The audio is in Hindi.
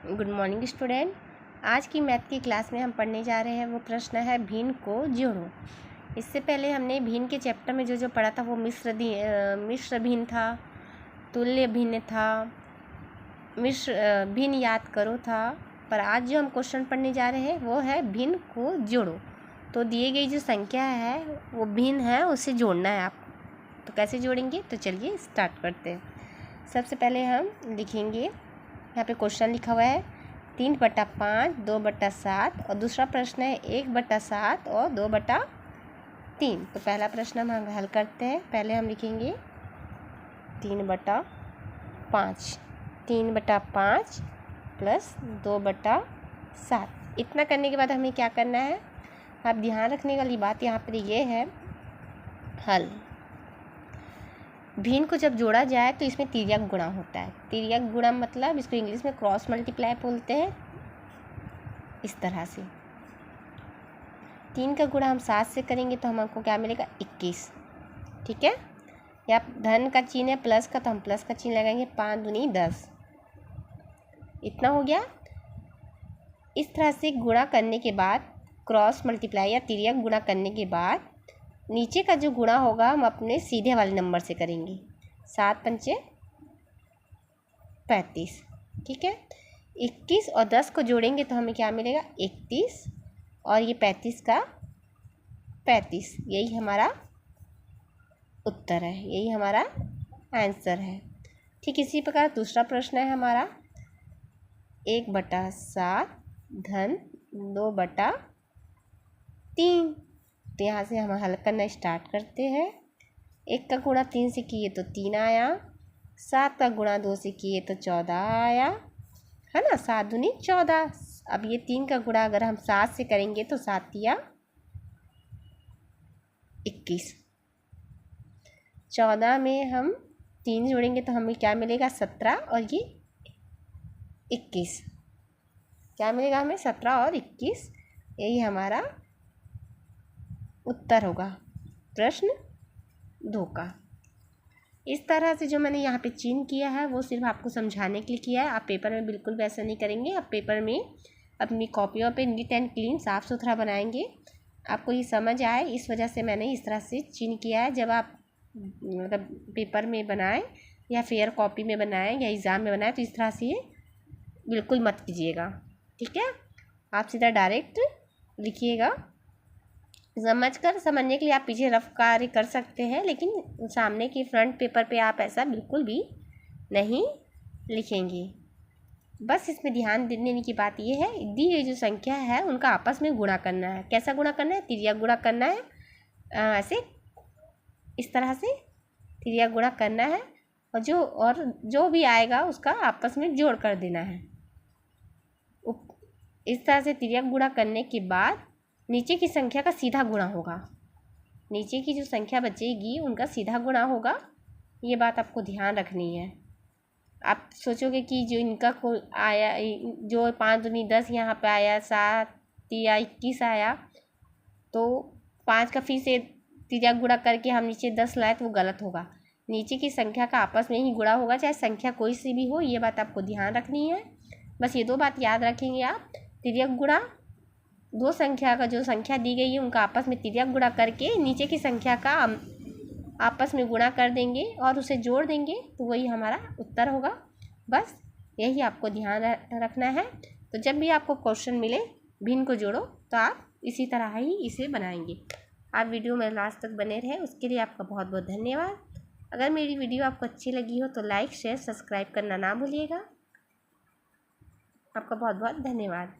Good morning student. आज की मैथ की क्लास में हम पढ़ने जा रहे हैं वो प्रश्न है भिन्न को जोड़ो। इससे पहले हमने भिन्न के चैप्टर में जो पढ़ा था वो मिश्र भिन्न था, तुल्य भिन्न था, भिन्न याद करो था। पर आज जो हम क्वेश्चन पढ़ने जा रहे हैं वो है भिन्न को जोड़ो। तो दिए गई जो संख्या है वो भिन्न है, उसे जोड़ना है आपको। तो कैसे जोड़ेंगे, तो चलिए स्टार्ट करते हैं। सबसे पहले हम लिखेंगे, यहाँ पे क्वेश्चन लिखा हुआ है 3/5, 2/7 और दूसरा प्रश्न है 1/7 और 2/3। तो पहला प्रश्न हम हल करते हैं। पहले हम लिखेंगे 3/5, 3/5 प्लस 2/7। इतना करने के बाद हमें क्या करना है, आप ध्यान रखने वाली बात यहाँ पर ये है, हल भिन्न को जब जोड़ा जाए तो इसमें तिर्यक गुणा होता है। तिर्यक गुणा मतलब इसको इंग्लिश में क्रॉस मल्टीप्लाई बोलते हैं। इस तरह से 3 का गुणा हम 7 से करेंगे तो हमको क्या मिलेगा, 21। ठीक है, या धन का चिन्ह है प्लस का, तो हम प्लस का चिन्ह लगाएंगे। 5 दूनी 10, इतना हो गया। इस तरह से गुणा करने के बाद, क्रॉस मल्टीप्लाई या तिर्यक गुणा करने के बाद नीचे का जो गुणा होगा हम अपने सीधे वाले नंबर से करेंगे। 7 पंचे 35। ठीक है, 21 और 10 को जोड़ेंगे तो हमें क्या मिलेगा, 31 और ये 35 का 35। यही हमारा उत्तर है, यही हमारा आंसर है। ठीक इसी प्रकार दूसरा प्रश्न है हमारा 1/7 धन 2/3। तो यहाँ से हम हल करना स्टार्ट करते हैं। 1 का गुणा 3 से किए तो 3 आया, 7 का गुणा 2 से किए तो 14 आया, है ना। 7 दूनी 14। अब ये 3 का गुणा अगर हम 7 से करेंगे तो 7 या 21। 14 में हम 3 जोड़ेंगे तो हमें क्या मिलेगा, 17 और ये 21। क्या मिलेगा हमें, 17 और 21। यही हमारा उत्तर होगा प्रश्न 2 का। इस तरह से जो मैंने यहाँ पे चिन्ह किया है वो सिर्फ आपको समझाने के लिए किया है। आप पेपर में बिल्कुल वैसा नहीं करेंगे। आप पेपर में अपनी कॉपियों पे नीट एंड क्लीन साफ़ सुथरा बनाएंगे, आपको ये समझ आए। इस वजह से मैंने इस तरह से चिन्ह किया है। जब आप मतलब पेपर में बनाएं या फेयर कॉपी में बनाएं या एग्ज़ाम में बनाएं तो इस तरह से बिल्कुल मत कीजिएगा। ठीक है, आप सीधा डायरेक्ट लिखिएगा। समझने के लिए आप पीछे रफ कार्य कर सकते हैं, लेकिन सामने के फ्रंट पेपर पे आप ऐसा बिल्कुल भी नहीं लिखेंगे। बस इसमें ध्यान देने की बात ये है, दी गई जो संख्या है उनका आपस में गुणा करना है। कैसा गुणा करना है, तिर्यक गुणा करना है। ऐसे इस तरह से तिर्यक गुणा करना है और जो भी आएगा उसका आपस में जोड़ कर देना है। इस तरह से तिर्यक गुणा करने के बाद नीचे की संख्या का सीधा गुणा होगा। नीचे की जो संख्या बचेगी उनका सीधा गुणा होगा। ये बात आपको ध्यान रखनी है। आप सोचोगे कि जो इनका को आया, जो 5 दूनी 10 यहाँ पे आया, 7 या 21 आया, तो 5 का फिर से तिर्यक गुणा करके हम नीचे 10 लाए तो वो गलत होगा। नीचे की संख्या का आपस में ही गुणा होगा, चाहे संख्या कोई सी भी हो। ये बात आपको ध्यान रखनी है। बस ये 2 बात याद रखेंगे आप। तिर्यक गुणा, दो संख्या का जो संख्या दी गई है उनका आपस में तिर्यक गुणा करके नीचे की संख्या का आपस में गुणा कर देंगे और उसे जोड़ देंगे, तो वही हमारा उत्तर होगा। बस यही आपको ध्यान रखना है। तो जब भी आपको क्वेश्चन मिले भिन्न को जोड़ो तो आप इसी तरह ही इसे बनाएंगे। आप वीडियो में लास्ट तक बने रहे, उसके लिए आपका बहुत बहुत धन्यवाद। अगर मेरी वीडियो आपको अच्छी लगी हो तो लाइक शेयर सब्सक्राइब करना ना भूलिएगा। आपका बहुत बहुत धन्यवाद।